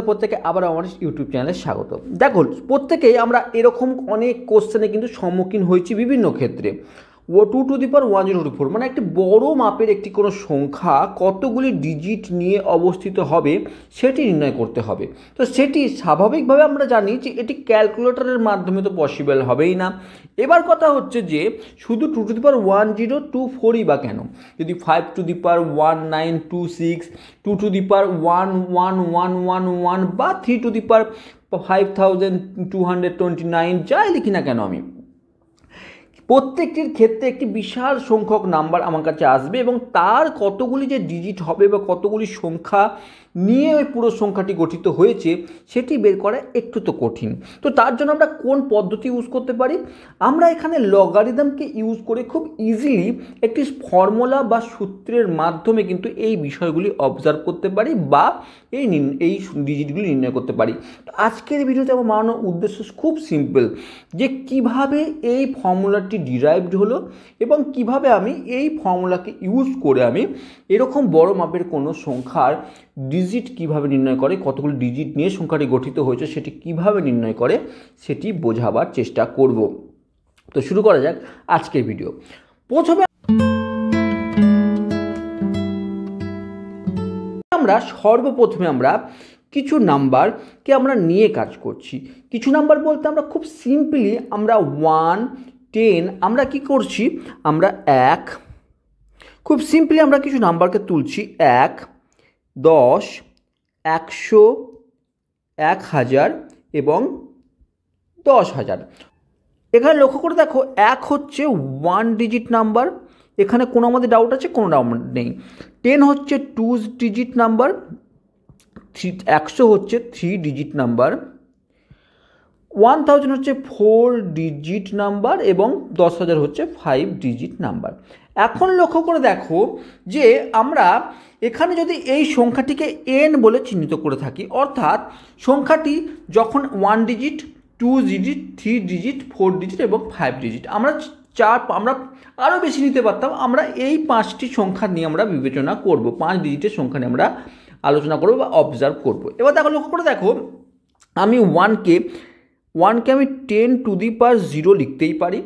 প্রত্যেকে আবার আমার ইউটিউব চ্যানেলে স্বাগত। দেখো, প্রত্যেকেই আমরা এরকম অনেক কোশ্চেনে কিন্তু সম্মুখীন হয়েছি বিভিন্ন ক্ষেত্রে। 2 টু দি পাওয়ার 1024 মানে একটি বড় মাপের একটি কোনো সংখ্যা কতগুলি ডিজিট নিয়ে অবস্থিত হবে সেটি নির্ণয় করতে হবে। তো সেটি স্বাভাবিকভাবে আমরা জানি যে এটি ক্যালকুলেটরের মাধ্যমে তো পসিবল হবেই না। এবার কথা হচ্ছে যে শুধু 2 টু দি পাওয়ার 1024ই বা কেন, যদি 5 two the power 1926, 2 two the পাওয়ার 11111 বা 3 টু দি পাওয়ার 5229 যাই লিখি না কেন, আমি প্রত্যেকটির ক্ষেত্রে একটি বিশাল সংখ্যক নাম্বার আমার কাছে আসবে এবং তার কতগুলি যে ডিজিট হবে বা কতগুলি সংখ্যা নিয়ে ওই পুরো সংখ্যাটি গঠিত হয়েছে সেটি বের করা একটু তো কঠিন। তো তার জন্য আমরা কোন পদ্ধতি ইউজ করতে পারি? আমরা এখানে লগারিদমকে ইউজ করে খুব ইজিলি একটি ফর্মুলা বা সূত্রের মাধ্যমে কিন্তু এই বিষয়গুলি অবজার্ভ করতে পারি বা এই ডিজিটগুলি নির্ণয় করতে পারি। তো আজকের ভিডিওতে আমার বানানোর উদ্দেশ্য খুব সিম্পল, যে কিভাবে এই ফর্মুলাটি ডিরাইভড হলো এবং কিভাবে আমি এই ফর্মুলাকে ইউজ করে আমি এরকম বড় মাপের কোনো সংখ্যার ডিজিট কিভাবে নির্ণয় করে, কতগুলো ডিজিট নিয়ে সংখ্যাটি গঠিত হয়েছে সেটি কিভাবে নির্ণয় করে সেটি বোঝাবার চেষ্টা করব। তো শুরু করা যাক আজকের ভিডিও। সর্বপ্রথমে আমরা কিছু নাম্বারকে আমরা নিয়ে কাজ করছি। কিছু নাম্বার বলতে আমরা খুব সিম্পলি আমরা 1, 10 আমরা কি করছি, আমরা 1, খুব সিম্পলি আমরা কিছু নাম্বারকে তুলছি 1, 10, 100, 1000 এবং 10,000। এখানে লক্ষ্য করে দেখো 1 হচ্ছে 1 ডিজিট নাম্বার, এখানে কোনো আমাদের ডাউট আছে? কোনো ডাউট নেই। 10 হচ্ছে 2 ডিজিট নাম্বার, 100 হচ্ছে 3 ডিজিট নাম্বার, 1000 হচ্ছে 4 ডিজিট নাম্বার এবং 10,000 হচ্ছে 5 ডিজিট নাম্বার। এখন লক্ষ্য করে দেখো যে আমরা এখানে যদি এই সংখ্যাটিকে n বলে চিহ্নিত করে থাকি, অর্থাৎ সংখ্যাটি যখন 1 ডিজিট, 2 ডিজিট, 3 ডিজিট, 4 ডিজিট এবং 5 ডিজিট, আমরা আরও বেশি নিতে পারতাম। আমরা এই 5টি সংখ্যা নিয়ে আমরা বিবেচনা করব, 5 ডিজিটের সংখ্যা নিয়ে আমরা আলোচনা করব বা অবজার্ভ করব। এবার দেখো, লক্ষ্য করে দেখো আমি 1কে আমি 10 টু দি পাওয়ার 0 লিখতেই পারি,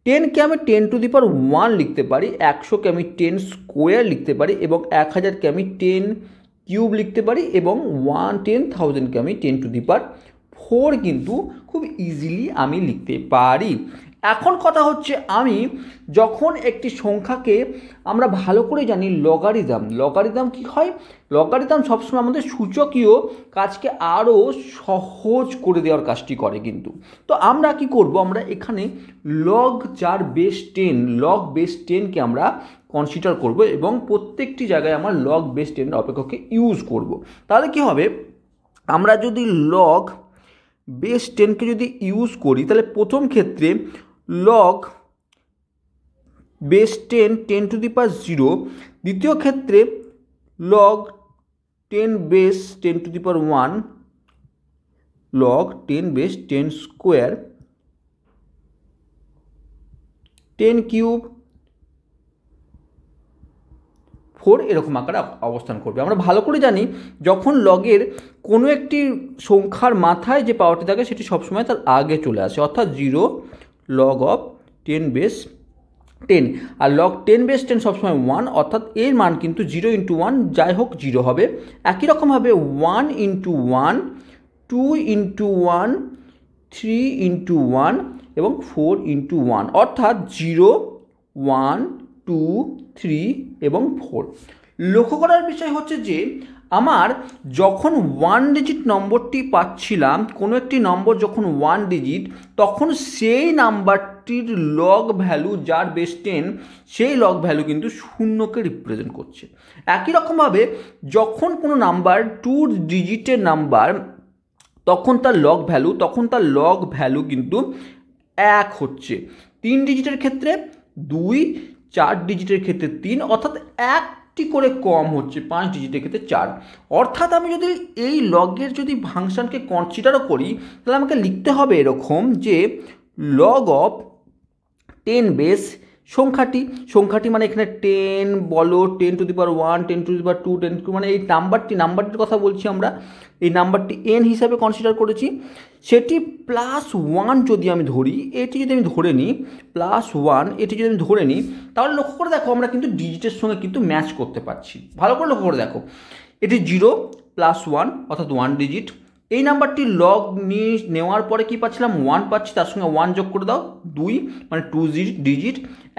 10কে আমি 10 টু দি পাওয়ার 1 লিখতে পারি, 100কে আমি 10 স্কোয়ার লিখতে পারি এবং 1000কে আমি 10 কিউব লিখতে পারি এবং 10,000কে আমি 10 টু দি পাওয়ার 4 কিন্তু খুব ইজিলি আমি লিখতে পারি। এখন কথা হচ্ছে, আমি যখন একটি সংখ্যাকে আমরা ভালো করে জানি লগারিদম কি হয়, লগারিদম সবসময় আমাদের সূচকীয় কাজকে আরও সহজ করে দেওয়ার কাজটি করে কিন্তু। তো আমরা কি করব, আমরা এখানে লগ যার বেস 10কে আমরা কনসিডার করব এবং প্রত্যেকটি জায়গায় আমরা লগ বেস 10 অপেক্ষককে ইউজ করব। তাহলে কি হবে, আমরা যদি লগ বেস 10কে যদি ইউজ করি তাহলে প্রথম ক্ষেত্রে লগ বেস 10 টু দি পাওয়ার 0, দ্বিতীয় ক্ষেত্রে log 10 base 10 to the power 1, log 10 base 10 square, 10 cube, 4 এরকম আকারে অবস্থান করবে। আমরা ভালো করে জানি যখন লগের কোনো একটি সংখ্যার মাথায় যে পাওয়ারটি থাকে সেটি সবসময় তার আগে চলে আসে, অর্থাৎ 0 লগ অফ 10 বেস 10, আর লগ 10 বেস 10 সবসময় 1, অর্থাৎ এর মান কিন্তু 0 ইন্টু 1 যাই হোক 0 হবে। একই রকমভাবে 1 ইন্টু 1, 2 ইন্টু 1, 3 ইন্টু 1 এবং 4 ইন্টু 1, অর্থাৎ 0, 1, 2, 3 এবং 4। লক্ষ্য করার বিষয় হচ্ছে যে আমার যখন 1 ডিজিট নম্বরটি পাচ্ছিলাম, কোনো একটি নম্বর যখন 1 ডিজিট, তখন সেই নাম্বারটির লগ ভ্যালু যার বেস 10 সেই লগ ভ্যালু কিন্তু শূন্যকে রিপ্রেজেন্ট করছে। একই রকমভাবে যখন কোনো নাম্বার 2 ডিজিটের নাম্বার, তখন তার লগ ভ্যালু কিন্তু 1 হচ্ছে। 3 ডিজিটের ক্ষেত্রে 2, 4 ডিজিটের ক্ষেত্রে 3, অর্থাৎ 1টি করে কম হচ্ছে, 5 ডিজিটের ক্ষেত্রে 4। অর্থাৎ আমি যদি এই লগের যদি ফাংশনকে কনসিডারও করি তাহলে আমাকে লিখতে হবে এরকম যে লগ অফ 10 বেস সংখ্যাটি মানে এখানে 10 বলো, 10 to the power 1, 10 to the power 2, 10 to, মানে এই নাম্বারটির কথা বলছি আমরা, এই নাম্বারটি n হিসাবে কনসিডার করেছি। সেটি +1 যদি আমি ধরি, এটি যদি আমি ধরে নিই +1, এটি যদি আমি ধরে নিই, তাহলে লক্ষ্য করে দেখো আমরা কিন্তু ডিজিটের সঙ্গে কিন্তু ম্যাচ করতে পারছি। ভালো করে লক্ষ্য করে দেখো, এটি 0 +1 অর্থাৎ 1 ডিজিট। এই নাম্বারটি লগ নেওয়ার পরে কি পাচ্ছিলাম, 1 পাচ্ছি, তার সঙ্গে 1 যোগ করে দাও 2, মানে 2 ডিজিট।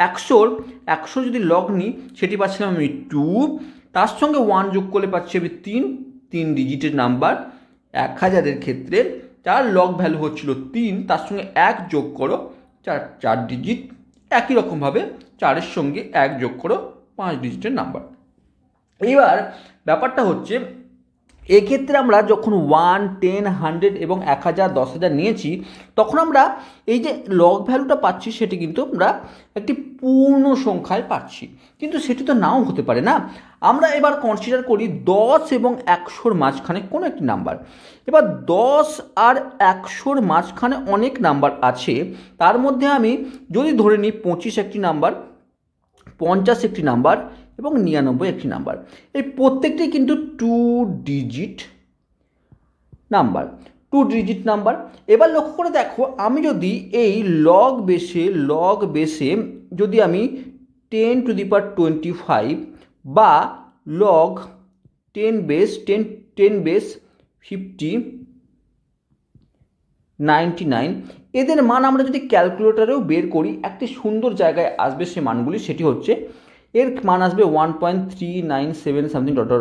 100 যদি লগ নিই সেটি পাচ্ছিলাম আমি 2, তার সঙ্গে 1 যোগ করলে পাচ্ছি আমি 3 ডিজিটের নাম্বার। 1000-এর ক্ষেত্রে যার লগ ভ্যালু হচ্ছিল 3, তার সঙ্গে 1 যোগ করো 4 ডিজিট। একই রকমভাবে 4-এর সঙ্গে 1 যোগ করো 5 ডিজিটের নাম্বার। এইবার ব্যাপারটা হচ্ছে, এক্ষেত্রে আমরা যখন 1, 10, 100 এবং 1000, 10000 নিয়েছি, তখন আমরা এই যে লগ ভ্যালুটা পাচ্ছি সেটি কিন্তু আমরা একটি পূর্ণ সংখ্যায় পাচ্ছি, কিন্তু সেটি তো নাও হতে পারে না। আমরা এবার কনসিডার করি 10 এবং 100-র মাঝখানে কোনো একটি নাম্বার। এবার 10 আর 100-র মাঝখানে অনেক নাম্বার আছে, তার মধ্যে আমি যদি ধরে নিই 25 একটি নাম্বার, 50 একটি নাম্বার এবং 99 একটি নাম্বার। এই প্রত্যেকটি কিন্তু 2 ডিজিট নাম্বার। এবার লক্ষ্য করে দেখো, আমি যদি এই লগ বেসে যদি আমি 10 টু দি পাওয়ার 25 বা লগ 10 বেস 50, 99, এদের মান আমরা যদি ক্যালকুলেটরেও বের করি, একটি সুন্দর জায়গায় আসবে সে মানগুলি। সেটি হচ্ছে, এর মান আসবে 1.397 সামথিং ডট,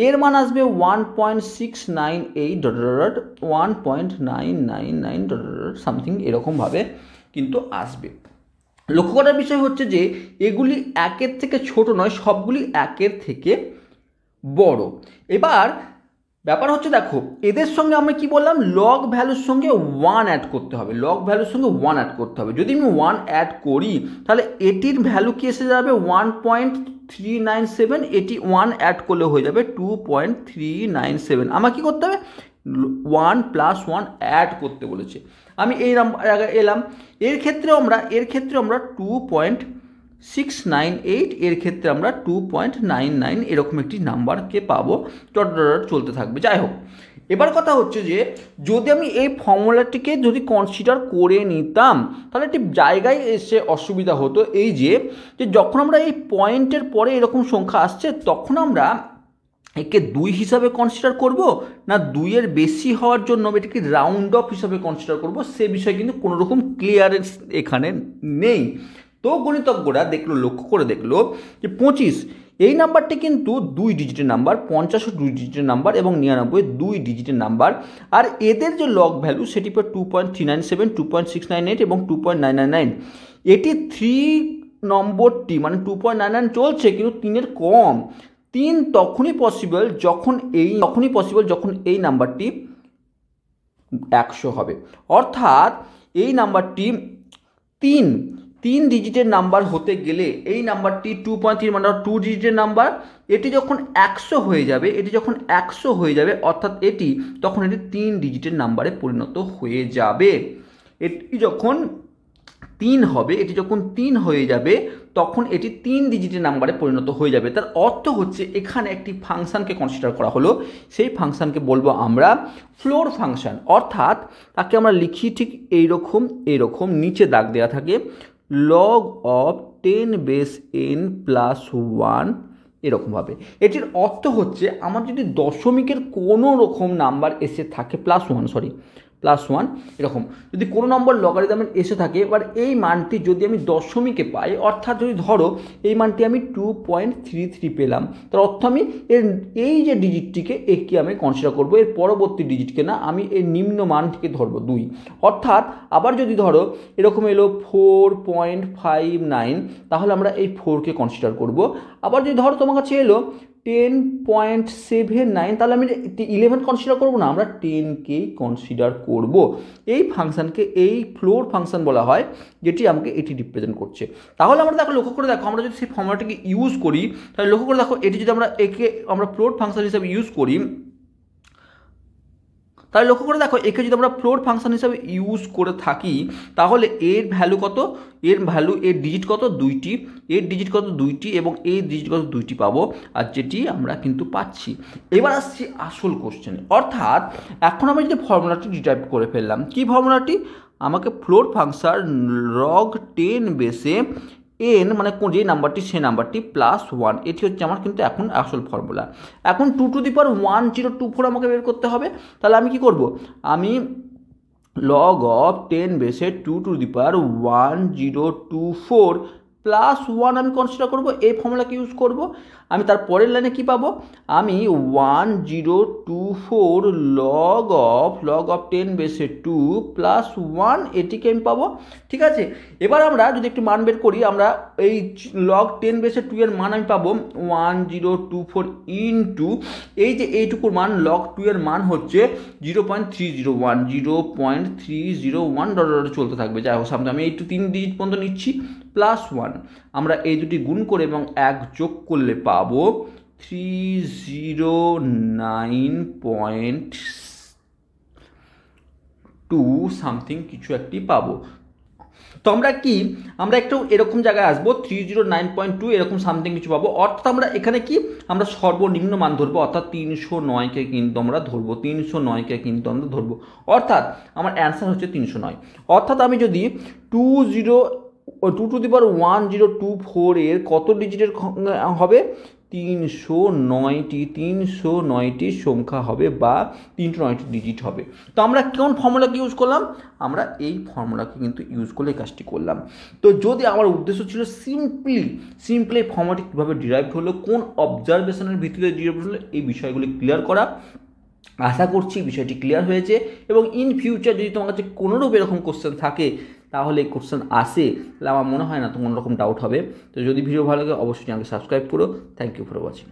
এর মান আসবে 1.698 1.999 সামথিং, এরকমভাবে কিন্তু আসবে। লক্ষ্য করার বিষয় হচ্ছে যে এগুলি 1-এর থেকে ছোট নয়, সবগুলি 1-এর থেকে বড়। এবার ব্যাপার হচ্ছে দেখো, এদের সঙ্গে আমরা কি বললাম, লগ ভ্যালুর সঙ্গে 1 অ্যাড করতে হবে, যদি আমি 1 অ্যাড করি তাহলে এটির ভ্যালু কি এসে যাবে 1.397, এটি 1 অ্যাড করলে হয়ে যাবে 2.397। আমার কি করতে হবে, 1 + 1 অ্যাড করতে বলেছে, আমি এই নাম্বার এলাম। এর ক্ষেত্রে আমরা 2.698, এর ক্ষেত্রে আমরা 2.99 এরকম একটি নাম্বারকে পাবো, ডট চলতে থাকবে। যাই হোক, এবার কথা হচ্ছে যে যদি আমি এই ফর্মুলাটিকে যদি কনসিডার করে নিতাম, তাহলে একটি জায়গায় এসে অসুবিধা হতো, এই যে যখন আমরা এই পয়েন্টের পরে এরকম সংখ্যা আসছে, তখন আমরা একে 2 হিসাবে কনসিডার করব না 2-এর বেশি হওয়ার জন্য এটাকে রাউন্ড অফ হিসাবে কনসিডার করব, সে বিষয়ে কিন্তু কোনো রকম ক্লিয়ারেন্স এখানে নেই। তো গণিতজ্ঞরা লক্ষ্য করে দেখলো যে 25 এই নাম্বারটি কিন্তু 2 ডিজিটের নাম্বার, 50 2 ডিজিটের নাম্বার এবং 99 2 ডিজিটের নাম্বার। আর এদের যে লগ ভ্যালু সেটি 2.397, 2.698 এবং 2.999। এটি 3 নম্বরটি মানে 2.99 চলছে, কিন্তু 3-এর কম। 3 তখনই পসিবল যখন এই নাম্বারটি 100 হবে, অর্থাৎ এই নাম্বারটি 3 ডিজিটের নাম্বার হতে গেলে এই নাম্বারটি 2.3 মানে 2 ডিজিটের নাম্বার, এটি যখন 100 হয়ে যাবে অর্থাৎ তখন এটি 3 ডিজিটের নাম্বারে পরিণত হয়ে যাবে। এটি যখন 3 হয়ে যাবে তখন এটি 3 ডিজিটের নাম্বারে পরিণত হয়ে যাবে। তার অর্থ হচ্ছে এখানে একটি ফাংশনকে কনসিডার করা হলো, সেই ফাংশনকে বলবো আমরা ফ্লোর ফাংশন, অর্থাৎ তাকে আমরা লিখি ঠিক এইরকম নিচে দাগ দেওয়া থাকে, log of 10 base n plus 1, এরকমভাবে। এটির অর্থ হচ্ছে আমার যদি দশমিকের কোনো রকম নাম্বার এসে থাকে +1 এরকম যদি কোনো নম্বর লগারিদমের এসে থাকে, এবার এই মানটি যদি আমি দশমিকে পাই, অর্থাৎ যদি ধরো এই মানটি আমি 2.33 পেলাম, তার অর্থ আমি এই যে ডিজিটটিকে একে আমি কনসিডার করবো, এর পরবর্তী ডিজিটকে না, আমি এর নিম্ন মানটিকে ধরবো 2। অর্থাৎ আবার যদি ধরো এরকম এলো 4.59, তাহলে আমরা এই 4কে কনসিডার করব। আবার যদি ধরো তোমার কাছে এলো 10.79, তাহলে আমি 11 কনসিডার করবো না, আমরা 10কেই কনসিডার করব। এই ফাংশনকে এই ফ্লোর ফাংশন বলা হয়, যেটি আমাকে এটি রিপ্রেজেন্ট করছে। তাহলে আমরা লক্ষ্য করে দেখো, আমরা যদি সেই ফর্মুলাটিকে ইউজ করি, তাহলে লক্ষ্য করে দেখো এটি যদি আমরা ফ্লোর ফাংশন হিসেবে ইউজ করি, তাহলে লক্ষ্য করে দেখো, একে যদি আমরা ফ্লোট ফাংশন হিসাবে ইউজ করে থাকি তাহলে এর ভ্যালু কত, এর ডিজিট কত 2টি, এর ডিজিট কত 2টি এবং এর ডিজিট কত 2টি পাবো, আর যেটি আমরা কিন্তু পাচ্ছি। এবার আসছি আসল কোশ্চেনে, অর্থাৎ এখন আমি যদি ফর্মুলাটি ডিরাইভ করে ফেললাম, কি ফর্মুলাটি, আমাকে ফ্লোট ফাংশন log 10 বেসে n মানে যে নাম্বারটি সে নাম্বারটি +1, এটি হচ্ছে আমার কিন্তু এখন আসল ফর্মুলা। এখন 2^1024 আমাকে বের করতে হবে। তাহলে আমি কি করব, আমি log of 10 বেসে 2^1024 +1 আমি কনসিডার করব, এই ফর্মুলাকে ইউজ করব। আমি তার পরের লাইনে কি পাবো, আমি 1024 log of 10 বেসে 2 +1 এটিকে আমি পাবো। ঠিক আছে, এবার আমরা যদি একটু মান বের করি, আমরা এই log 10 বেসে 2 এর মান আমি পাবো 1024 ইন্টু এই যে এইটুকুর মান log 2 এর মান হচ্ছে 0.301 চলতে থাকবে। যাই হোক, সামনে আমি এইটু 3 ডিজিট পর্যন্ত নিচ্ছি, +1 আমরা এই দুটি গুণ করে এবং 1 যোগ করলে পাবো 309.2 সামথিং কিছু একটি পাবো। তো আমরা একটু এরকম জায়গায় আসবো, 309.2 এরকম সামথিং কিছু পাবো। অর্থাৎ আমরা এখানে আমরা সর্বনিম্ন মান ধরবো, অর্থাৎ 309কে কিন্তু আমরা ধরবো, 309কে কিন্তু আমরা ধরবো, অর্থাৎ আমার অ্যান্সার হচ্ছে 309। অর্থাৎ আমি যদি 2^1024 এর কত ডিজিটের হবে, 309টি সংখ্যা হবে বা 309টি ডিজিট হবে। তো আমরা কোন ফর্মুলাকে ইউজ করলাম, আমরা এই ফর্মুলাকে কিন্তু ইউজ করলে এই কাজটি করলাম। তো যদি আমার উদ্দেশ্য ছিল সিম্পলি ফর্মুলাটি কীভাবে ডিরাইভ হলো, কোন অবজারভেশনের ভিত্তিতে ডিরাইভ হলো, এই বিষয়গুলি ক্লিয়ার করা, আশা করছি বিষয়টি ক্লিয়ার হয়েছে। এবং ইন ফিউচার যদি তোমার কাছে কোনোরূপ এরকম কোশ্চেন থাকে, তাহলে এই কোশ্চেন আসে, তাহলে আমার মনে হয় না তো কোনো রকম ডাউট হবে। তো যদি ভিডিও ভালো লাগে অবশ্যই চ্যানেলকে সাবস্ক্রাইব করো। Thank you for watching.